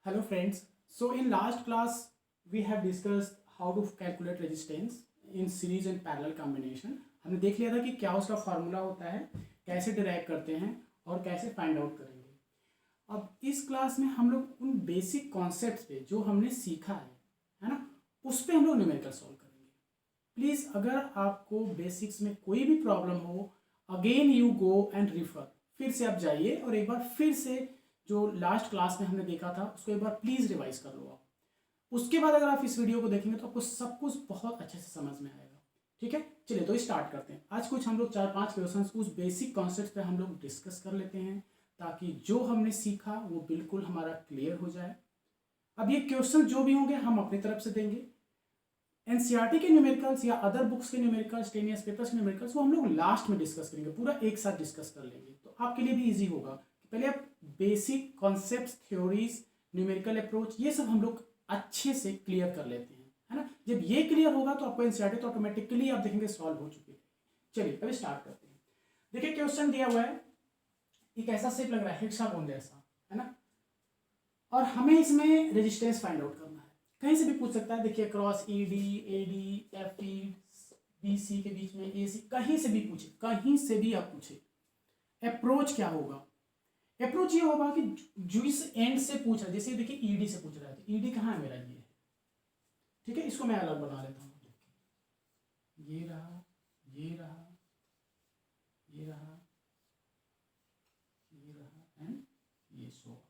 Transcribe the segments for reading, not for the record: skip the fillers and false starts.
Hello friends. So in last class we have discussed how to calculate resistance in series and parallel combination. हमने देख लिया था कि क्या उसका फार्मूला होता है, कैसे डिराइव करते हैं और कैसे फाइंड आउट करेंगे। अब इस क्लास में हम लोग उन बेसिक कॉन्सेप्ट्स पे जो हमने सीखा है ना, उस पे हम लोग न्यूमेरिकल सॉल्व करेंगे। प्लीज़ अगर आपको बेसिक्स में कोई भी प्रॉब्लम हो, again you go and refer, फिर से आप जाइए और एक बार फिर से जो लास्ट क्लास में हमने देखा था उसको एक बार प्लीज़ रिवाइज कर लो आप। उसके बाद अगर आप इस वीडियो को देखेंगे तो आपको सब कुछ बहुत अच्छे से समझ में आएगा। ठीक है, चलिए तो स्टार्ट करते हैं। आज कुछ हम लोग 4-5 क्वेश्चंस उस बेसिक कॉन्सेप्ट पे हम लोग डिस्कस कर लेते हैं ताकि जो हमने सीखा वो बिल्कुल हमारा क्लियर हो जाए। अब ये क्वेश्चन जो भी होंगे हम अपनी तरफ से देंगे। एनसीईआरटी के न्यूमेरिकल्स या अदर बुक्स के न्यूमेरिकल्स, 10 ईयर्स पेपर्स के न्यूमेरिकल्स, वो हम लोग लास्ट में डिस्कस करेंगे, पूरा एक साथ डिस्कस कर लेंगे तो आपके लिए भी ईजी होगा। पहले आप basic concepts, theories, numerical approach, ये सब हम लोग अच्छे से क्लियर कर लेते हैं, है ना। जब ये क्लियर होगा तो आपको एनसीईआरटी तो ऑटोमेटिकली आप देखेंगे सॉल्व हो चुके हैं। चलिए अभी स्टार्ट करते हैं। देखिए क्वेश्चन दिया हुआ है, एक ऐसा शेप लग रहा है हेक्सागोन जैसा, है ना, और हमें इसमें रेजिस्टेंस फाइंड आउट करना है। कहीं से भी पूछ सकता है। देखिए cross E D, A D, F E, B C के बीच में ए सी, कहीं से भी पूछे, कहीं से भी आप पूछे। अप्रोच क्या होगा? अप्रोच ये होगा कि जो इस एंड से पूछ रहा है, जैसे देखिए ईडी से पूछ रहा है, ईडी कहाँ है मेरा? ये है। ठीक है, इसको मैं अलग बना लेता हूँ। ये रहा, ये रहा, ये रहा, ये रहा एंड ये सो,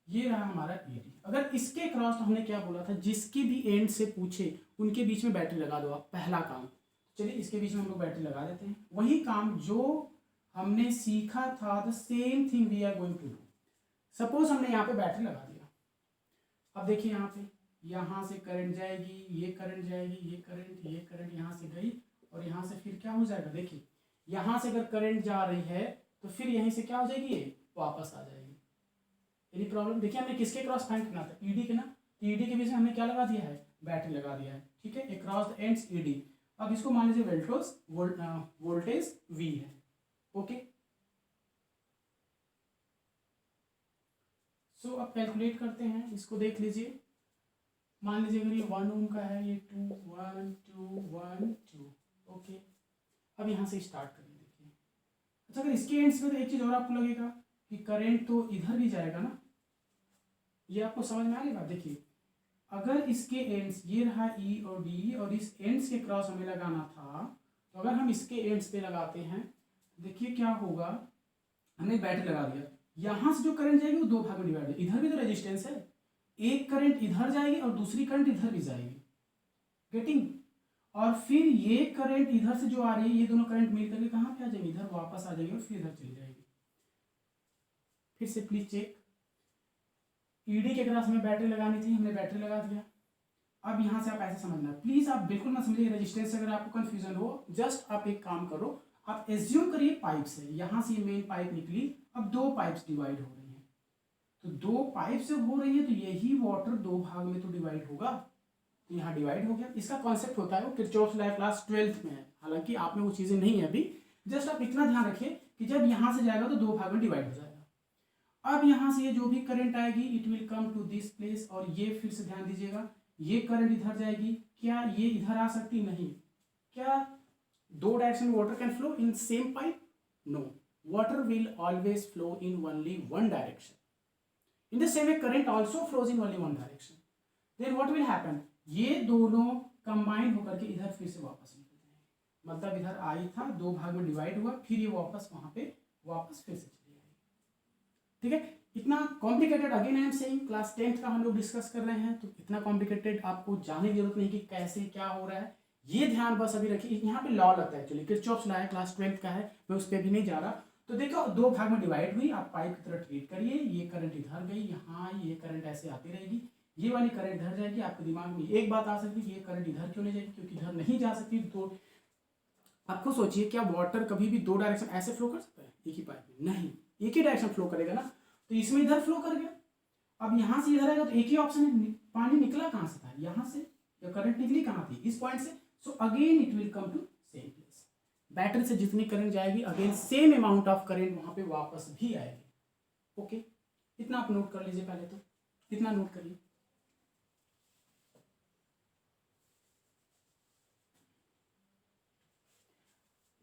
ये रहा हमारा ईडी। अगर इसके क्रॉस, तो हमने क्या बोला था, जिसकी भी एंड से पूछे उनके बीच में बैटरी लगा दो आप, पहला काम। चलिए इसके बीच में हम लोग बैटरी लगा देते हैं। वही काम जो हमने सीखा था, the same thing we are going to do. Suppose हमने यहाँ पे बैटरी लगा दिया। अब देखिए यहाँ से करंट जाएगी, ये करंट जाएगी, ये करंट यहाँ से गई और यहाँ से फिर क्या हो जाएगा? देखिए यहाँ से अगर करंट जा रही है तो फिर यहीं से क्या हो जाएगी? ये वापस आ जाएगी। Any problem? देखिए हमने किसके क्रॉस फाइंड करना था? ईडी के ना। ईडी के बीच में हमने क्या लगा दिया है? बैटरी लगा दिया है। ठीक है, अक्रॉस द एंड्स ईडी। अब इसको मान लीजिए वोल्टेज वी है। ओके, सो अब कैलकुलेट करते हैं। इसको देख लीजिए, मान लीजिए अगर ये 1 ओम का है, ये 2 1 2 1 2। ओके, अब यहाँ से स्टार्ट करिए। देखिए अच्छा, अगर इसके एंड्स में तो एक चीज़ और आपको लगेगा कि करंट तो इधर भी जाएगा ना, ये आपको समझ में आ रही बात? देखिए अगर इसके एंड्स, ये रहा ई और डी, और इस एंड्स के क्रॉस हमें लगाना था, तो अगर हम इसके एंड्स पे लगाते हैं, देखिए क्या होगा। हमने बैटरी लगा दिया, यहाँ से जो करंट जाएगी वो दो भाग में डिवाइड है। इधर भी तो रेजिस्टेंस है, एक करंट इधर जाएगी और दूसरी करंट इधर भी जाएगी। गेटिंग? और फिर ये करंट इधर से जो आ रही है, ये दोनों करंट मिल करके कहाँ पे आ जाएंगे? इधर वापस आ जाएगी और फिर इधर चली जाएगी। फिर से प्लीज चेक। ईडी के क्रॉस हमें बैटरी लगानी थी, हमने बैटरी लगा दिया। अब यहाँ से आप ऐसे समझना, प्लीज आप बिल्कुल ना समझिए रेजिस्टेंस। अगर आपको कंफ्यूजन हो, जस्ट आप एक काम करो, आप एज्यूम करिए पाइप से, यहाँ से मेन पाइप निकली, अब दो पाइप्स डिवाइड हो रही हैं, तो दो पाइप से हो रही है तो यही वाटर दो भाग में तो डिवाइड होगा, तो यहाँ डिवाइड हो गया। इसका कॉन्सेप्ट होता है वो किरचॉफ्स लॉ क्लास 12th में है, हालांकि आप में वो चीज़ें नहीं है अभी। जस्ट आप इतना ध्यान रखिए कि जब यहाँ से जाएगा तो दो भाग में डिवाइड हो जाएगा। अब यहाँ से ये जो भी करंट आएगी, it will come to this place, और ये फिर से ध्यान दीजिएगा, ये करंट इधर जाएगी। क्या ये इधर आ सकती? नहीं। क्या दो direction water can flow in same pipe? No, water will always flow in only one direction. In the same way, current also flows in only one direction. Then what will happen? ये दोनों combine होकर के इधर फिर से वापस निकल जाएंगे। मतलब इधर आई था, दो भाग में डिवाइड हुआ, फिर ये वापस वहां पे वापस फिर से चली जाएगी। ठीक है, इतना complicated again I am saying, class 10th का हम लोग डिस्कस कर रहे हैं, तो इतना कॉम्प्लिकेटेड आपको जानने की जरूरत नहीं कि कैसे क्या हो रहा है। ये ध्यान बस अभी रखिए। यहाँ पे लॉ लगता है एक्चुअली, किरचॉफ्स लॉ है, क्लास 12th का है, मैं उस पर भी नहीं जा रहा। तो देखो दो भाग में डिवाइड हुई, आप पाइप की तरह ट्रीट करिए। ये करंट इधर गई, यहाँ ये करंट ऐसे आती रहेगी, ये वाली करंट इधर जाएगी। आपके दिमाग में एक बात आ सकती है कि ये करंट इधर क्यों नहीं जाएगी, क्योंकि इधर नहीं जा सकती। तो आपको सोचिए, क्या वाटर कभी भी दो डायरेक्शन ऐसे फ्लो कर सकता है एक ही पाइप में? नहीं, एक ही डायरेक्शन फ्लो करेगा ना। तो इसमें इधर फ्लो कर गया, अब यहाँ से इधर आएगा तो एक ही ऑप्शन है, पानी निकला कहाँ से था? यहाँ से। या करंट निकली कहाँ थी? इस पॉइंट से। So again it will come to same place. Battery से जितनी करंट जाएगी, again same amount of current वहां पे वापस भी आएगी। ओके, इतना आप नोट कर लीजिए पहले तो। कितना नोट करिए,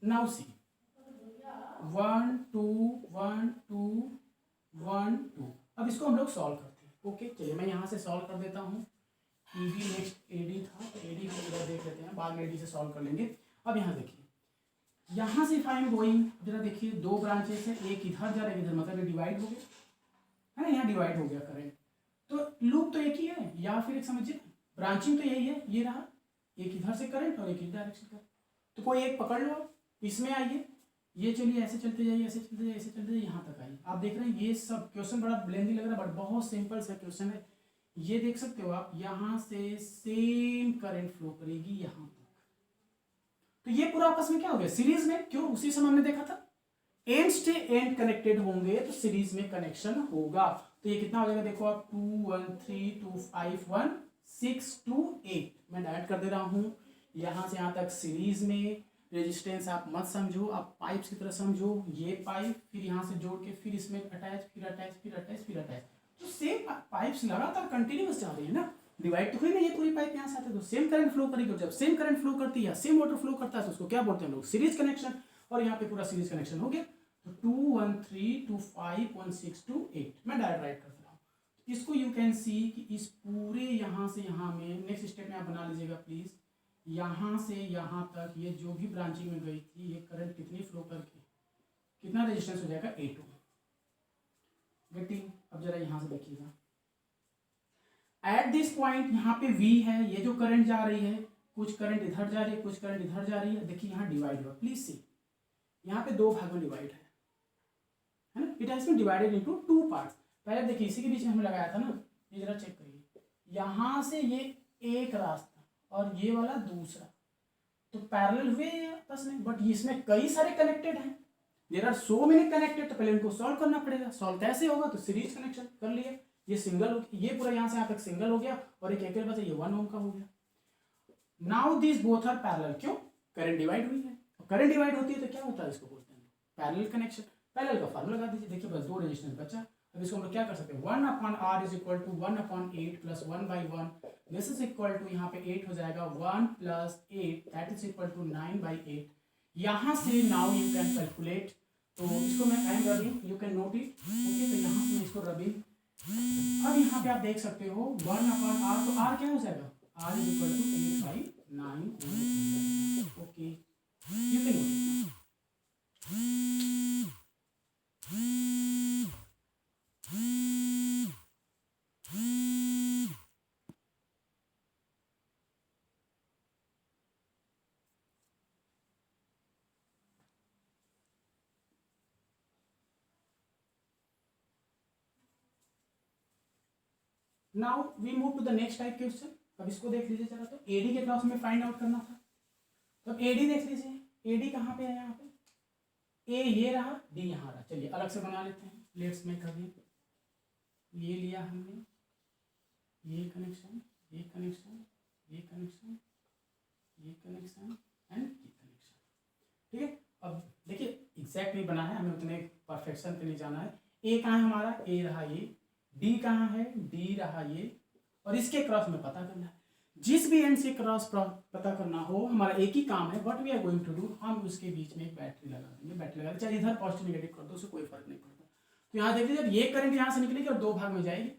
नाउ सी 1 2 1 2 1 2। अब इसको हम लोग सॉल्व करते हैं। ओके चलिए मैं यहाँ से सॉल्व कर देता हूँ। ईडी नेक्स्ट एडी था, एडी को इधर देख लेते हैं, बाद में एडी से सॉल्व कर लेंगे। अब यहाँ देखिए, यहाँ से इफ आई एम गोइंग, जरा देखिए दो ब्रांचेस है, एक इधर जा रहा है इधर, मतलब ये डिवाइड हो गया है ना, यहाँ डिवाइड हो गया करंट। तो लूप तो एक ही है, या फिर एक समझिए ब्रांचिंग तो यही है, ये रहा एक इधर से करंट और एक इस डायरेक्शन का। तो कोई एक पकड़ लो, इसमें आइए, ये चलिए ऐसे चलते जाइए, ऐसे चलते जाइए, ऐसे चलते जाइए, यहाँ तक आइए। आप देख रहे हैं ये सब क्वेश्चन बड़ा लेंथी लग रहा है, बट बहुत सिंपल सा क्वेश्चन है। ये देख सकते हो आप, यहाँ से सेम करंट फ्लो करेगी यहाँ तक। तो ये पूरा आपस में क्या हो गया, सीरीज में। क्यों, उसी समय हमने देखा था एंड से एंड कनेक्टेड होंगे तो सीरीज में कनेक्शन होगा। तो ये कितना हो जाएगा, देखो आप 2 1 3 2 5 1 6 2 8। मैं ऐड कर दे रहा हूँ यहाँ से यहाँ तक सीरीज में। रेजिस्टेंस आप मत समझो, आप पाइप्स की तरह समझो। ये पाइप फिर यहाँ से जोड़ के फिर इसमें अटैच, फिर अटैच, फिर अटैच, फिर अटैच। तो सेम पाइप्स लगातार कंटिन्यूअस जा रही है ना, डिवाइड तो हुई ना, ये पूरी पाइप यहाँ से आते तो सेम करंट फ्लो करेगी। जब सेम करंट फ्लो करती है, सेम वाटर फ्लो करता है, तो उसको क्या बोलते हैं हम लोग, सीरीज कनेक्शन। और यहाँ पे पूरा सीरीज कनेक्शन हो गया। तो 2 1 3 2 5 1 6 2 8 मैं डायरेक्ट राइट करता हूँ। इसको यू कैन सी कि इस पूरे यहाँ से यहाँ में नेक्स्ट स्टेप में आप बना लीजिएगा प्लीज। यहाँ से यहाँ तक ये जो भी ब्रांचिंग में गई थी, ये करंट कितनी फ्लो करके कितना रेजिस्टेंस हो जाएगा, 8 ओम। गेटिंग। अब जरा यहाँ से देखिएगा, एट दिस पॉइंट यहाँ पे V है, ये जो करंट जा रही है, कुछ करंट इधर जा रही है, कुछ करंट इधर जा रही है। देखिए यहाँ डिवाइड हुआ, प्लीज सी, यहाँ पे दो भाग में डिवाइड है ना। It has been divided into 2 parts. पहले देखिए इसी के बीच में हमने लगाया था ना, ये जरा चेक करिए, यहाँ से ये एक रास्ता और ये वाला दूसरा, तो पैरेलल हुए आपस में, बट इसमें कई सारे कनेक्टेड हैं। There are so many connected, तो पहले इनको सॉल्व करना पड़ेगा। सॉल्व कैसे होगा, तो सीरीज कनेक्शन कर लिए। ये सिंगल हो, ये पूरा यहाँ से यहाँ तक सिंगल हो गया और एक अकेले बचा, ये 1 ओम का हो गया। Now this both are parallel, क्यों, करंट डिवाइड हुई है। करंट डिवाइड होती है तो क्या होता है, इसको बोलते हैं पैरेलल कनेक्शन। पैरेलल का फार्मूला लगा दीजिए, देखिए बस दो रेजिस्टेंस बचा। अब इसको हम लोग क्या कर सकते हैं, 1/r is equal to 1/8 plus 1/1। This is equal to यहाँ पे 8 हो जाएगा, 1 plus 8 that is equal to 9/8। यहाँ से नाउ यू कैन कैलकुलेट। तो इसको मैं आई am rubbing, you can note it. Okay, तो यहाँ से मैं इसको रबिंग। अब यहाँ पे आप देख सकते हो 1/r, तो r क्या हो जाएगा, r is equal to 8/9 okay, you can note it. Now we move to the next type question. अब इसको देख लीजिए जरा, तो एडी के क्रॉस में फाइंड आउट करना था। तो अब एडी देख लीजिए, एडी कहाँ पे है, यहाँ पे ए ये रहा, डी यहाँ रहा। चलिए अलग से बना लेते हैं, लेट्स मेक अगेन। ये लिया हमने, ये कनेक्शन, ये कनेक्शन, ये कनेक्शन, ये कनेक्शन एंड ये कनेक्शन। ठीक है, अब देखिए एग्जैक्ट नहीं बना है, हमें उतने परफेक्शन पे नहीं जाना है। ए कहाँ है हमारा, ए रहा ये, डी कहाँ है, डी रहा ये, और इसके क्रॉस में पता करना है। जिस भी एंड से क्रॉस पता करना हो, हमारा एक ही काम है, what we are going to do, हम उसके बीच में एक बैटरी लगा देंगे। बैटरी लगा, चाहे इधर पॉजिटिव नेगेटिव कर दो, उससे कोई फर्क नहीं पड़ता। तो यहाँ देखिए, जब ये करंट यहाँ से निकलेगी और दो भाग में जाएगी।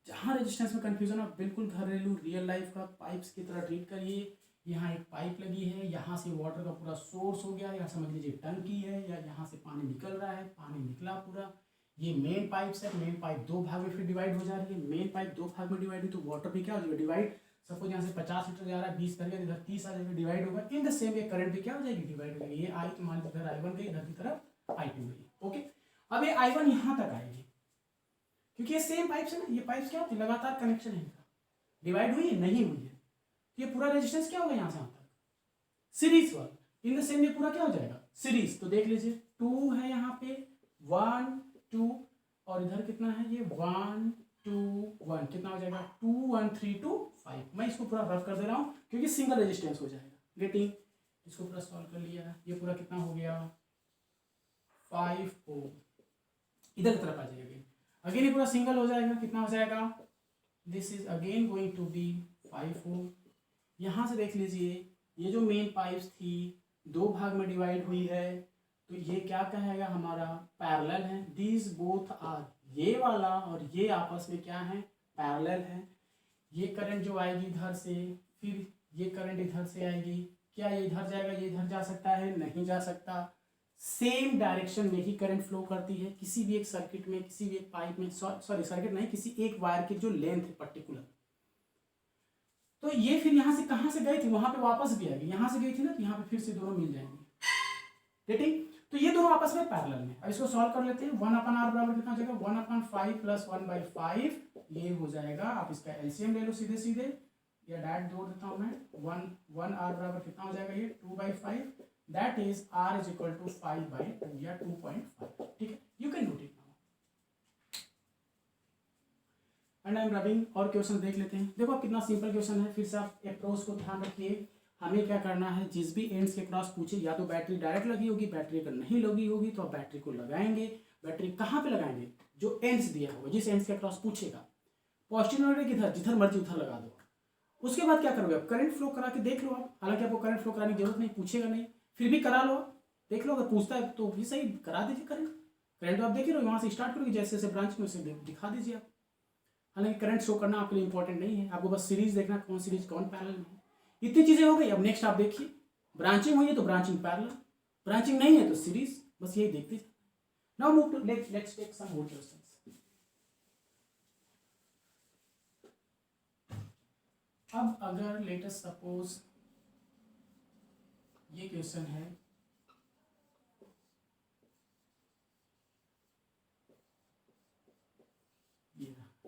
जहाँ रेजिस्टेंस में कंफ्यूजन है, बिल्कुल घरेलू रियल लाइफ का पाइप्स की तरह ट्रीट करिए। यहाँ एक पाइप लगी है, यहाँ से वाटर का पूरा सोर्स हो गया, या समझ लीजिए टंकी है, या यहाँ से पानी निकल रहा है, पानी निकला पूरा। ये मेन पाइप्स है, मेन पाइप दो भाग में फिर डिवाइड हो जा रही है। मेन पाइप दो भाग में डिवाइड हुई तो वाटर भी क्या हो जाएगा, डिवाइड। सपोज यहाँ से 50 लीटर जा रहा है, 20 करके इधर 30 आ जाएगा, डिवाइड होगा। In the same way current भी क्या हो जाएगी, डिवाइड हो जाएगी। ये आई तो मान लीजिए इधर I1 गई, इधर की तरफ I2 गई। ओके, अब ये I1 यहाँ तक आएगी, क्योंकि ये सेम पाइप्स है ना। ये पाइप्स क्या होती है, लगातार कनेक्शन है इनका, डिवाइड हुई है नहीं हुई है। ये पूरा रेजिस्टेंस क्या होगा यहाँ से यहाँ तक, सीरीज वाला। इन द सेम ये पूरा क्या हो जाएगा, सीरीज। तो देख लीजिए 2 है यहाँ पे, 1 2, और इधर कितना है ये 1 2 1, कितना हो जाएगा 2 1 3 2 5। मैं इसको पूरा रफ कर दे रहा हूँ क्योंकि सिंगल रेजिस्टेंस हो जाएगा। गेटिंग, इसको पूरा सॉल्व कर लिया। ये पूरा कितना हो गया 5 ओम, इधर की तरफ आ जाएगा। अगेन ये पूरा सिंगल हो जाएगा, कितना हो जाएगा, this is again going to be 5 ohm. यहाँ से देख लीजिए ये जो मेन पाइप्स थी दो भाग में डिवाइड हुई है, तो ये क्या कहेगा हमारा पैरेलल है। दीज बोथ आर, ये वाला और ये आपस में क्या है, पैरेलल है। ये करंट जो आएगी इधर से, फिर ये करंट इधर से आएगी, क्या ये इधर जाएगा, ये इधर जा सकता है, नहीं जा सकता। सेम डायरेक्शन में ही करंट फ्लो करती है किसी भी एक सर्किट में, किसी भी एक पाइप में, सॉरी सर्किट नहीं, किसी एक वायर की जो लेंथ है पर्टिकुलर। तो ये फिर यहाँ से कहाँ से गई थी, वहां पे वापस भी आएगी, यहाँ से गई थी ना, तो यहाँ पे फिर से दोनों मिल जाएंगे, ठीक। तो ये दोनों आपस में पैरेलल में। अब इसको सॉल्व कर लेते हैं। 1/r बराबर कितना हो जाएगा, 1/5 प्लस 1/5, ये हो जाएगा। आप इसका एलसीएम ले लो सीधे सीधे, या डैट जोड़ देता हूं मैं। 1r बराबर कितना हो जाएगा, ये 2/5, that is r is equal to 5/2 या 2.5, ठीक है। You can note it now and I am rubbing. और क्वेश्चन देख लेते हैं। देखो कितना सिंपल क्वेश्चन है, फिर से आप अप्रोच को ध्यान रखिए। हमें क्या करना है, जिस भी एंड्स के क्रॉस पूछे, या तो बैटरी डायरेक्ट लगी होगी, बैटरी अगर नहीं लगी होगी तो आप बैटरी को लगाएंगे। बैटरी कहाँ पे लगाएंगे, जो एंड्स दिया होगा, जिस एंड्स के क्रॉस पूछेगा, पॉजिटिव नेगेटिव किधर, जिधर मर्जी उधर लगा दो। उसके बाद क्या करोगे, आप करंट फ्लो करा के देख लो आप। हालांकि आपको करंट फ्लो कराने की जरूरत नहीं, पूछेगा नहीं, फिर भी करा लो, देख लो। अगर पूछता है तो भी सही, करा दीजिए करंट तो आप देख रहे हो, वहाँ से स्टार्ट करोगे, जैसे जैसे ब्रांच में उसे दिखा दीजिए आप। हालांकि करंट शो करना आपके लिए इंपॉर्टेंट नहीं है, आपको बस सीरीज देखना, कौन सीरीज कौन पैरेलल में है। इतनी चीजें हो गई। अब नेक्स्ट आप देखिए, ब्रांचिंग हुई है तो ब्रांचिंग पैरेलल, ब्रांचिंग नहीं है तो सीरीज, बस यही देखते हैं। Now move to let's take some more questions. अब अगर लेट अस सपोज ये क्वेश्चन है,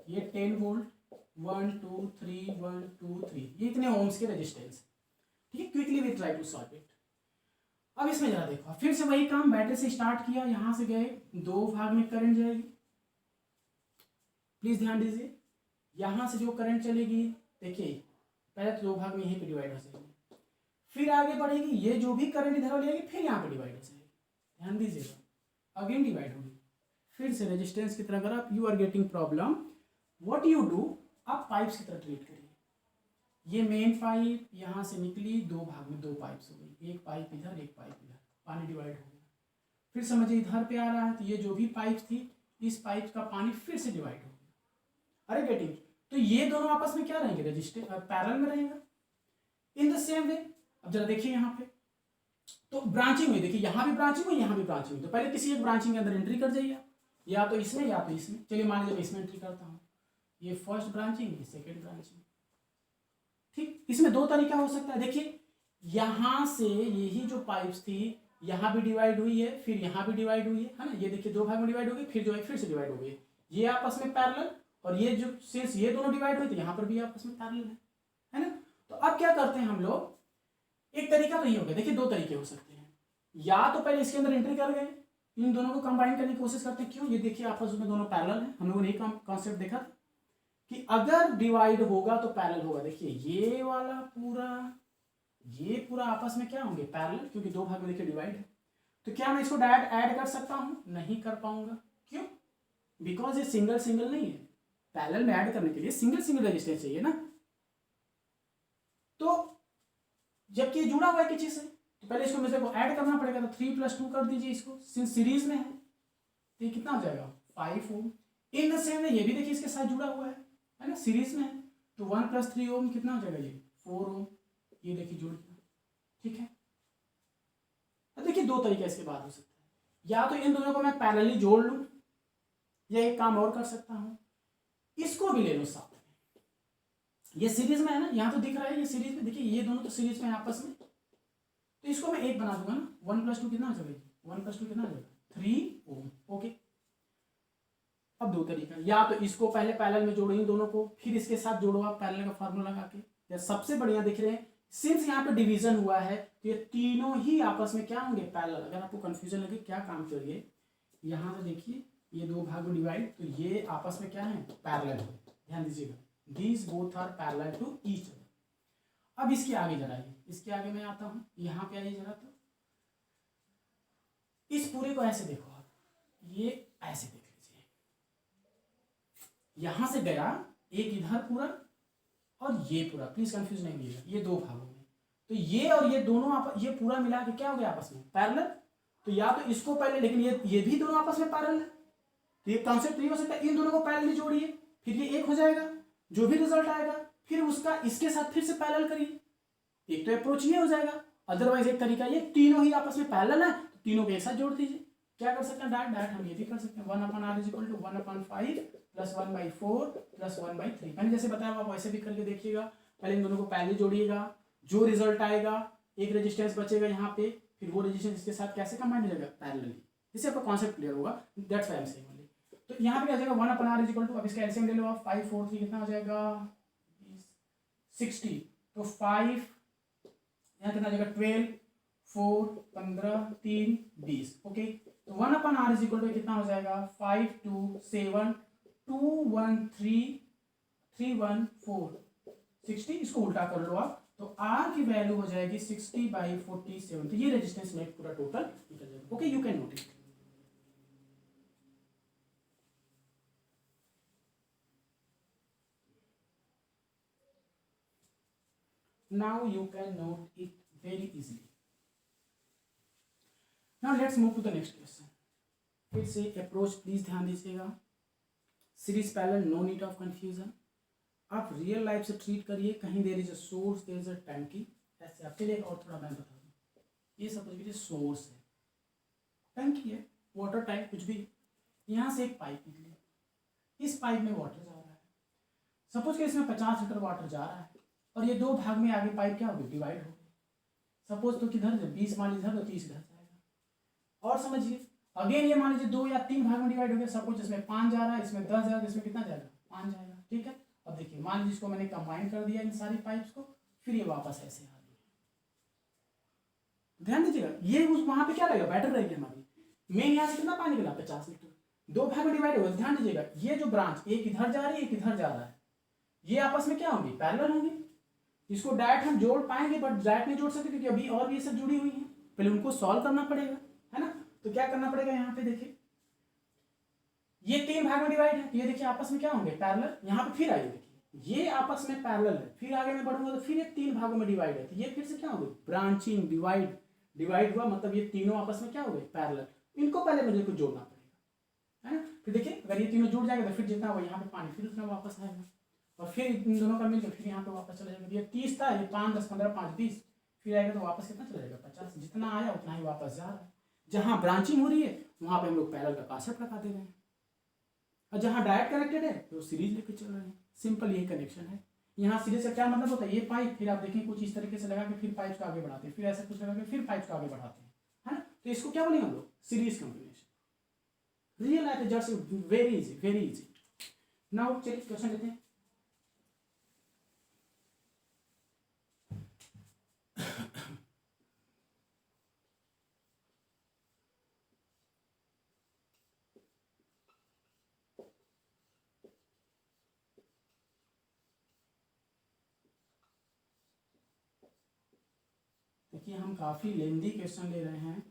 ये 10 वोल्ट 1 2 3 1 2 3, ये इतने ओम्स के रेजिस्टेंस, ठीक है। Quickly we try to solve it. अब इसमें जरा देखो, फिर से वही काम, बैटरी से स्टार्ट किया, यहां से गए, दो भाग में करंट जाएगी, प्लीज ध्यान दीजिए। यहां से जो करंट चलेगी, देखिए पहले तो दो भाग में यहीं पे डिवाइड हो जाएगी, फिर आगे बढ़ेगी, ये जो भी करंट इधर वाली आएगी फिर यहाँ पे डिवाइड हो जाएगी, ध्यान दीजिएगा, अगेन डिवाइड होगी, फिर से रेजिस्टेंस की तरह। अगर आप you are getting problem, what you do, आप पाइप्स की तरह ट्रीट करिए। ये मेन पाइप यहाँ से निकली, दो भाग में दो पाइप्स हो गई, एक पाइप इधर एक पाइप इधर, पानी डिवाइड हो गया। फिर समझिए इधर पे आ रहा है, तो ये जो भी पाइप थी, इस पाइप का पानी फिर से डिवाइड हो गया। अरे गेटिंग, तो ये दोनों आपस में क्या रहेंगे, रजिस्टर पैरेलल में रहेगा इन द सेम वे। अब जरा देखिए यहाँ पे, तो ब्रांचिंग हुई, देखिए यहाँ भी ब्रांचिंग हुई, यहाँ भी ब्रांचिंग हुई, तो पहले किसी एक ब्रांचिंग के अंदर एंट्री कर जाइए, या तो इसमें या तो इसमें। चलिए मान लीजिए मैं इसमें एंट्री करता हूँ, ये फर्स्ट ब्रांचिंग, ये सेकेंड ब्रांचिंग, ठीक। इसमें दो तरीका हो सकता है। देखिए यहां से यही जो पाइप्स थी, यहां भी डिवाइड हुई है, फिर यहां भी डिवाइड हुई है ना, ये देखिए दो भाग में डिवाइड हो गई, फिर जो है फिर से डिवाइड हो गई, ये आपस में पैरेलल। और ये जो सिंस ये दोनों डिवाइड हुए, तो यहां पर भी आपस में पैरेलल है ना। तो अब क्या करते हैं हम लोग, एक तरीका तो ये हो गया। देखिए दो तरीके हो सकते हैं, या तो पहले इसके अंदर एंट्री कर गए, इन दोनों को कंबाइन करने की कोशिश करते हैं। क्यों, ये देखिए आपस में दोनों पैरेलल है, हम लोगों ने एक कॉन्सेप्ट देखा था कि अगर डिवाइड होगा तो पैरेलल होगा। देखिए ये वाला पूरा, ये पूरा आपस में क्या होंगे, पैरेलल, क्योंकि दो भाग में देखिए डिवाइड है। तो क्या मैं इसको डायरेक्ट ऐड कर सकता हूं, नहीं कर पाऊंगा। क्यों, बिकॉज ये सिंगल सिंगल नहीं है, पैरेलल में ऐड करने के लिए सिंगल सिंगल रेजिस्टेंस चाहिए ना। तो जबकि ये जुड़ा हुआ है किसी से, तो पहले इसको मुझे को ऐड करना पड़ेगा, तो 3 + 2 कर दीजिए इसको, सिंस सीरीज में है, तो ये कितना हो जाएगा 5 ओम। इन द सेम वे ये भी देखिए इसके साथ जुड़ा हुआ है ना, सीरीज में है, तो 1 + 3 ओम कितना हो जाएगा, ये 4 ओम। ये देखिए जुड़ गया, ठीक है। अब देखिए दो तरीके इसके बाद हो सकता है, या तो इन दोनों को मैं पैरेलली जोड़ लूं, या एक काम और कर सकता हूं, इसको भी ले लो साथ में। ये सीरीज में है ना, यहां तो दिख रहा है ये सीरीज में, देखिए ये दोनों तो सीरीज में है आपस में, तो इसको मैं एक बना दूंगा ना। 1 + 2 कितना हो जाएगा, 1 + 2 कितना हो जाएगा 3 ओम, ओके। अब दो तरीका, या तो इसको पहले पैरेलल में जोड़ो इन दोनों को, फिर इसके साथ जोड़ो आप पैरेलल का फार्मूला लगा के, या सबसे बढ़िया दिख रहे हैं, सिंस यहाँ पे डिवीजन हुआ है तो ये तीनों ही आपस में क्या होंगे, पैरेलल। अगर आपको कंफ्यूजन लगे, क्या काम करिए, यहाँ से देखिए ये दो भाग में डिवाइड, तो ये आपस में क्या है, पैरेलल है, ध्यान दीजिएगा, these both are parallel to each other. अब इसके आगे जरा आइए, इसके आगे मैं आता हूँ, यहाँ पे आइए जरा, तो इस पूरे को ऐसे देखो आप, ये ऐसे देखो, यहाँ से गया एक इधर पूरा और ये पूरा, प्लीज कंफ्यूज नहीं होइएगा, ये दो भागों में, तो ये और ये दोनों ये पूरा मिला के क्या हो गया आपस में पैरेलल। तो या तो इसको पहले, लेकिन ये भी दोनों आपस में पैरेलल है, तो ये कॉन्सेप्ट ये हो सकता है इन दोनों को पैरेलल जोड़िए, फिर ये एक हो जाएगा, जो भी रिजल्ट आएगा फिर उसका इसके साथ फिर से पैरेलल करिए, एक तो अप्रोच ये हो जाएगा। अदरवाइज एक तरीका ये तीनों ही आपस में पैरेलल है तो तीनों को एक साथ जोड़ दीजिए। क्या कर सकते हैं डायरेक्ट हम ये भी कर सकते हैं 1/r = 1/5 + 1/4 + 1/3। मैंने जैसे बताया आप वैसे भी करके देखिएगा। पहले इन दोनों को पैरेलल जोड़िएगा, जो रिजल्ट आएगा एक रेजिस्टेंस बचेगा यहाँ पे, फिर वो रेजिस्टेंस इसके साथ कैसे कंबाइन हो जाएगा पैरेलली। इससे आपका कॉन्सेप्ट क्लियर होगा, that's why I am saying only. तो यहाँ पे क्या हो जाएगा 1/r = अब इसका एलसीएम ले लो आप, 5 4 3 कितना हो जाएगा 60, तो 5 यहाँ कितना हो जाएगा 12 4 15 3 20। ओके, तो 1/r = कितना हो जाएगा 5 2 7 2 1 3 3 1 4 60। इसको उल्टा कर लो आप, तो R की वैल्यू हो जाएगी 60/47। तो ये रेजिस्टेंस में पूरा टोटल निकल जाएगा। Okay, you can note it. Now you can note it very easily. Now let's move to the next question. फिर से अप्रोच प्लीज ध्यान दीजिएगा, series parallel, no need of confusion. आप रियल लाइफ से ट्रीट करिए, कहीं there is a source there is a टंकी, ऐसे आपके लिए और थोड़ा मैं बता दूँ, ये सपोज कीजिए सोर्स है, टंकी है, वाटर टैंक कुछ भी, यहाँ से एक पाइप निकली, इस पाइप में वाटर जा रहा है, सपोज कि इसमें 50 लीटर वाटर जा रहा है और ये दो भाग में आगे पाइप क्या होगी डिवाइड हो गई। सपोज तो किधर 20 मान लीजिए, तो 30 इधर जाएगा। और समझिए अगेन ये मान लीजिए 2 या 3 भाग में डिवाइड हो गया, सपोज इसमें 5 जा रहा है, इसमें 10 जाएगा, इसमें कितना जाएगा 5 जाएगा। ठीक है, अब देखिए मान लीजिए इसको मैंने कंबाइन कर दिया इन सारी पाइप्स को, फिर ये वापस ऐसे आ रही है। ध्यान दीजिएगा ये उस वहां पे क्या रहेगा बैटर रहेगी हमारी, मेन यहाँ से कितना पानी निकला 50 लीटर, दो भाग में डिवाइड होगा। ध्यान दीजिएगा ये जो ब्रांच एक इधर जा रही है एक इधर जा रहा है, ये आपस में क्या होंगी पैरेलल होंगी। इसको डायरेक्ट हम जोड़ पाएंगे बट डायरेक्ट नहीं जोड़ सकते क्योंकि अभी और भी ये सब जुड़ी हुई हैं, पहले उनको सॉल्व करना पड़ेगा, है ना। तो क्या करना पड़ेगा यहाँ पे देखिए, ये 3 भाग में डिवाइड है, ये देखिए आपस में क्या होंगे पैरेलल। यहाँ पे फिर आइए देखिए ये आपस में पैरेलल है, फिर आगे मैं बढ़ूंगा तो फिर ये 3 भागों में डिवाइड है, तो ये फिर से क्या होगा ब्रांचिंग डिवाइड हुआ, मतलब ये तीनों आपस में क्या हो गए पैरेलल। इनको पहले मुझे कुछ जोड़ना पड़ेगा, है ना। फिर देखिए अगर ये तीनों जुड़ जाएगा तो फिर जितना हुआ यहाँ पे पानी फिर उतना वापस आएगा और फिर इन दोनों का मिलकर फिर यहाँ पे वापस चला जाएगा। ये 30 था, ये 5 10 15 5 20, फिर आएगा तो वापस कितना चला जाएगा 50, जितना आया उतना ही वापस जा रहा है। जहाँ ब्रांचिंग हो रही है वहाँ पे हम लोग पैरेलल का कॉन्सेप्ट लगा दे रहे हैं, और जहाँ डायरेक्ट कनेक्टेड है तो सीरीज लेके चल रहे हैं। सिंपल यही कनेक्शन है। यहाँ सीरीज का क्या मतलब होता है, ये पाइप फिर आप देखें कुछ इस तरीके से लगा के फिर पाइप को आगे बढ़ाते हैं, फिर ऐसा कुछ लगा के फिर पाइप को आगे बढ़ाते हैं, है ना। तो इसको क्या बोलेंगे हम लोग series combination. Real life just very easy. Now चलिए क्वेश्चन लेते हैं। देखिए हम काफ़ी लेंदी क्वेश्चन ले रहे हैं,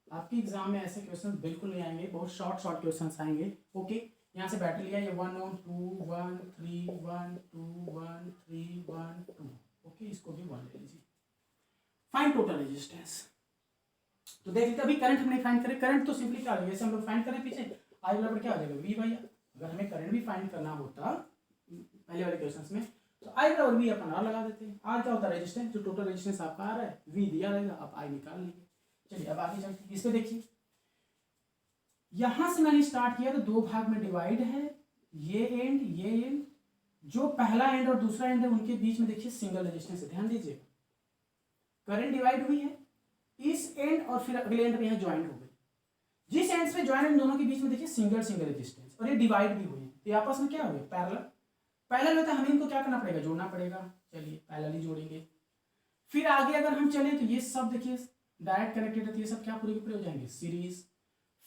आपके एग्जाम में ऐसे क्वेश्चन बिल्कुल नहीं आएंगे, बहुत शॉर्ट क्वेश्चंस आएंगे। ओके, यहाँ से बैटर लिया ये 1 और 2 1 3 1 2 1 3 1 2। ओके, इसको भी 1 ले लीजिए। Find total resistance. तो देख लीजिए अभी करंट हमने फाइंड करे, करंट तो सिंपली क्या हो जाएगा, जैसे हम लोग फाइंड करें पीछे आई बराबर क्या हो जाएगा V/R। अगर हमें करंट भी फाइंड करना होता पहले वाले क्वेश्चन में तो आई बराबर V अपन R लगा देते हैं। R क्या होता है रेजिस्टेंस, जो टोटल रेजिस्टेंस आपका आ रहा है V दिया रहेगा, आप I निकाल लेंगे। चलिए अब आगे चलते हैं, इस पे देखिए यहां से मैंने स्टार्ट किया तो दो भाग में डिवाइड है, ये एंड जो पहला एंड और दूसरा एंड है उनके बीच में देखिए सिंगल रेजिस्टेंस है। ध्यान दीजिए करंट डिवाइड हुई है इस एंड और फिर अगले एंड पे यहाँ ज्वाइंट हो गई, जिस एंड पे ज्वाइंट इन दोनों के बीच में देखिए सिंगल रेजिस्टेंस, और ये डिवाइड भी हुई है तो आपस में क्या हो गया पैरेलल होता है। हमें इनको क्या करना पड़ेगा जोड़ना पड़ेगा, चलिए पैरेलल ही जोड़ेंगे। फिर आगे अगर हम चलें तो ये सब देखिए डायरेक्ट कनेक्टेड है, तो ये सब क्या पूरे के पूरे हो जाएंगे सीरीज।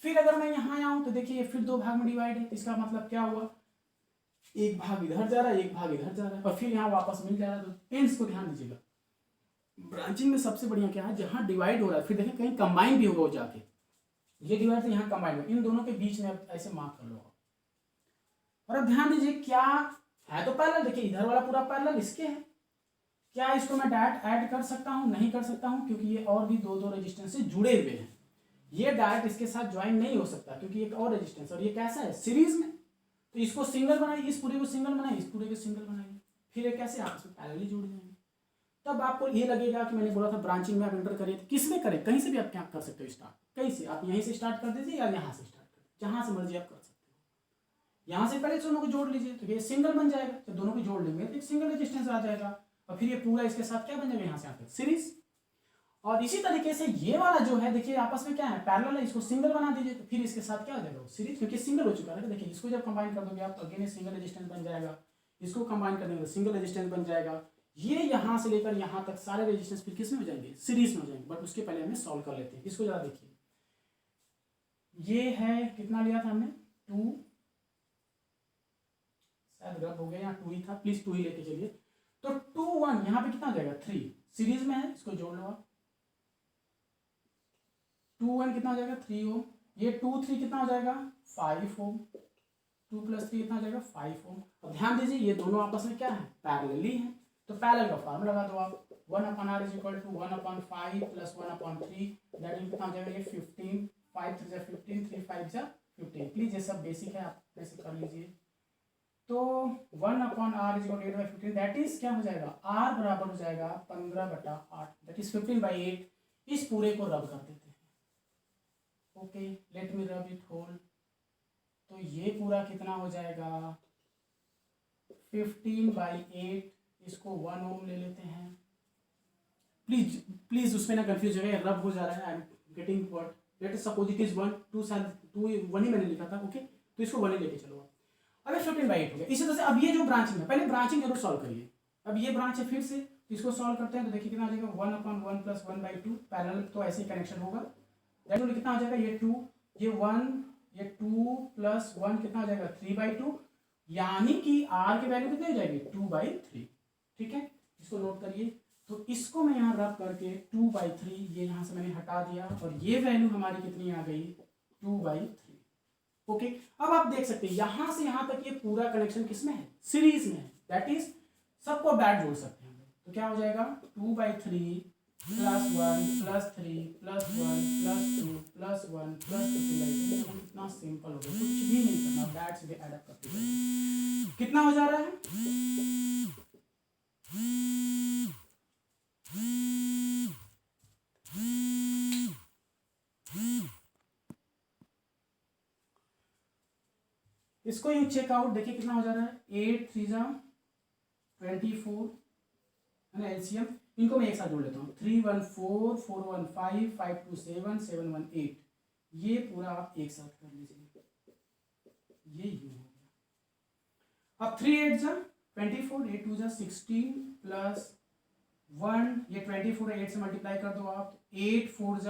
फिर अगर मैं यहाँ आऊँ तो देखिए फिर दो भाग में डिवाइड है, इसका मतलब क्या हुआ एक भाग इधर जा रहा है एक भाग इधर जा रहा है और फिर यहाँ वापस मिल जा रहा है। तो एंड्स को ध्यान दीजिएगा, ब्रांचिंग में सबसे बढ़िया क्या है जहाँ डिवाइड हो रहा है फिर देखिए कहीं कंबाइन भी होगा वो जाके, ये डिवाइड से यहाँ कंबाइन हो, इन दोनों के बीच में ऐसे मार्क कर लो। और अब ध्यान दीजिए क्या है, तो पैरेलल, देखिए इधर वाला पूरा पैरेलल इसके है, क्या इसको मैं डायरेक्ट ऐड कर सकता हूँ? नहीं कर सकता हूँ, क्योंकि ये और भी दो रेजिस्टेंस से जुड़े हुए हैं, ये डायरेक्ट इसके साथ ज्वाइन नहीं हो सकता, क्योंकि एक और रेजिस्टेंस, और ये कैसा है? सीरीज में, तो इसको सिंगल बनाइए, इस पूरे को सिंगल बनाइए, इस पूरे को सिंगल बनाइए, फिर ये कैसे आपस में पैरेलली जुड़ जाएंगे। तब आपको ये लगेगा कि मैंने बोला था ब्रांचिंग में आप एंटर करिए, तो किस में करें? कहीं से भी आप क्या कर सकते हो स्टार्ट, कहीं से आप यहीं से स्टार्ट कर दीजिए या यहाँ से स्टार्ट कर दीजिए, जहाँ से मर्जी आप कर सकते हो। यहाँ से पहले दोनों को जोड़ लीजिए, तो ये सिंगल बन जाएगा, जब दोनों को जोड़ लेंगे तो एक सिंगल रेजिस्टेंस आ जाएगा, और फिर ये पूरा इसके साथ क्या बन जाएगा? यहाँ से आकर सीरीज। और इसी तरीके से ये वाला जो है, देखिए आपस में क्या है? पैरेलल है, इसको सिंगल बना दीजिए, तो फिर इसके साथ क्या हो जाएगा? सीरीज, क्योंकि सिंगल हो चुका है। देखिए इसको जब कंबाइन कर दोगे आप, तो अगेन सिंगल रेजिस्टेंस बन जाएगा, इसको कंबाइन कर देंगे तो सिंगल रेजिस्टेंस बन जाएगा। ये यहाँ से लेकर यहाँ तक सारे रेजिस्टेंस फिर किस में हो जाएंगे? सीरीज में हो जाएंगे। बट उसके पहले हमें सॉल्व कर लेते हैं इसको, जरा देखिए। ये है, कितना लिया था हमने? 2, शायद गलत हो गया, यहाँ 2 ही था, प्लीज 2 ही लेके चलिए। तो 2 1 यहाँ पे कितना हो जाएगा? 3 सीरीज में है, इसको जोड़ लो आप। 2 1 कितना हो जाएगा? 3 ओम। ये 2 3 कितना हो जाएगा? 5 ओम। 2 + 3 कितना हो जाएगा? 5 ओम। और ध्यान दीजिए ये दोनों आपस में क्या है? पैरेलली है, तो पैरेलल का फार्मूला लगा दो आप। 1/r = 1/5 + 1/3, दैट मीन कितना हो जाएगा? ये 15, 5 3 = 15, 3 5 = 15। प्लीज ये सब बेसिक है, आप ऐसे कर लीजिए। तो 1/r = 8/15, दैट इज क्या हो जाएगा? r बराबर हो जाएगा 15/8, दैट इज 15/8। इस पूरे को रब कर देते हैं। Okay, let me rub it whole. तो ये पूरा कितना हो जाएगा? 15/8, इसको 1 ओम ले लेते हैं। प्लीज प्लीज उसमें ना कंफ्यूज हो गया, रब हो जा रहा है, I am getting what, late us suppose it is 1, 2 1 ही मैंने लिखा था। ओके, तो इसको 1 ही लेके चलो आप। अब 15/8 हो गया। इसी तरह से अब ये जो ब्रांचिंग है, पहले ब्रांचिंग जरूर सॉल्व करिए। अब ये ब्रांच है, फिर से तो इसको सॉल्व करते हैं, तो देखिए कितना आ जाएगा? 1/1 + 1/2, पैरेलल तो ऐसे ही कनेक्शन होगा। दैट कितना हो जाएगा? ये 2, ये 1, ये 2 + 1 कितना हो जाएगा? 3/2, यानी कि r की वैल्यू कितनी हो जाएगी? 2/3। ठीक है, इसको नोट करिए। तो इसको मैं यहाँ रब करके 2/3 ये यहाँ से मैंने हटा दिया, और ये वैल्यू हमारी कितनी आ गई? 2/3। ओके, अब आप देख सकते हैं यहां से यहां तक ये पूरा कनेक्शन किसमें है? सीरीज में है। दैट इज सबको बैक जोड़ सकते हैं हम लोग। तो क्या हो जाएगा? 2/3 + 1 + 3 + 1 + 2 + 1 + 15/3। कितना सिंपल हो गया, कुछ भी नहीं करना, बैक से ऐड अप करते जाइए। कितना हो जा रहा है? इसको यू चेकआउट, देखिए कितना हो जा रहा है? 8 3 = 24 है ना, एलसीएम। इनको मैं एक साथ जोड़ लेता हूँ। 3 1 4 4 1 5 5 2 7 7 1 8, ये पूरा आप एक साथ कर लीजिए, ये यूं हो गया। अब 3 8 = 24, 8 2 = 16 + 1, ये 24 है, 8 से मल्टीप्लाई कर दो आप। 8 4 =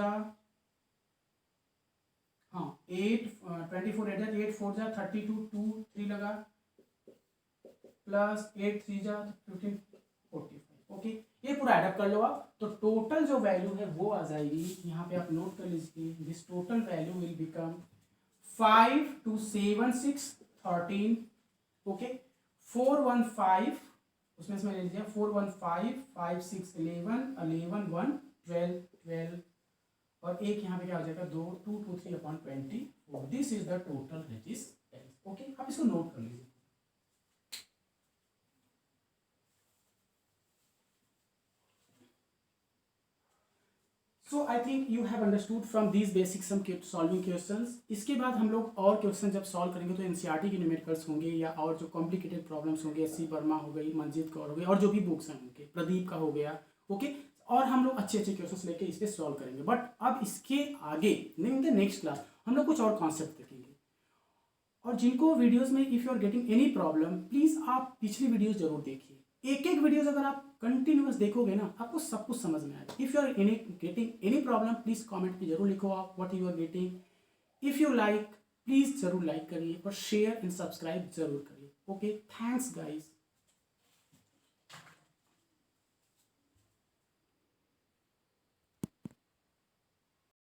8 24 8 4 = 32, 2 3 लगा, प्लस 8 3 = 15 45। ओके, ये पूरा एडअप कर लो आप। तो टोटल जो वैल्यू है वो आ जाएगी, यहाँ पे आप नोट कर लीजिए। This total value will become 5 2 7 6 13। Okay, 4 1 5, उसमें से मैं ले लिया 4 1 5 5 6 11 11 1 12 12, और एक यहाँ पे क्या हो जाएगा? 2 2 2 3/20। This is the total resistance. Okay, आप इसको नोट कर लीजिए। So I think you have understood from these basic sum solving questions. इसके बाद हम लोग और क्वेश्चन जब सॉल्व करेंगे तो एनसीईआरटी के न्यूमेरिकल्स होंगे, या और जो कॉम्प्लिकेटेड प्रॉब्लम्स होंगे, एससी वर्मा हो गई, मंजीत कौर हो गई, और जो भी बुक्स हैं उनके, प्रदीप का हो गया। ओके, और हम लोग अच्छे अच्छे क्वेश्चंस लेके इस पर सॉल्व करेंगे। बट अब इसके आगे इन द नेक्स्ट क्लास हम लोग कुछ और कॉन्सेप्ट देखेंगे। और जिनको वीडियोस में if you are getting any problem, please आप पिछली वीडियोस जरूर देखिए। एक एक वीडियोस अगर आप कंटिन्यूअस देखोगे ना, आपको सब कुछ समझ में आएगा। If you are getting any problem, please comment पे जरूर लिखो आप what you are getting. If you like, please जरूर लाइक करिए, और शेयर एंड सब्सक्राइब जरूर करिए। Okay, thanks guys.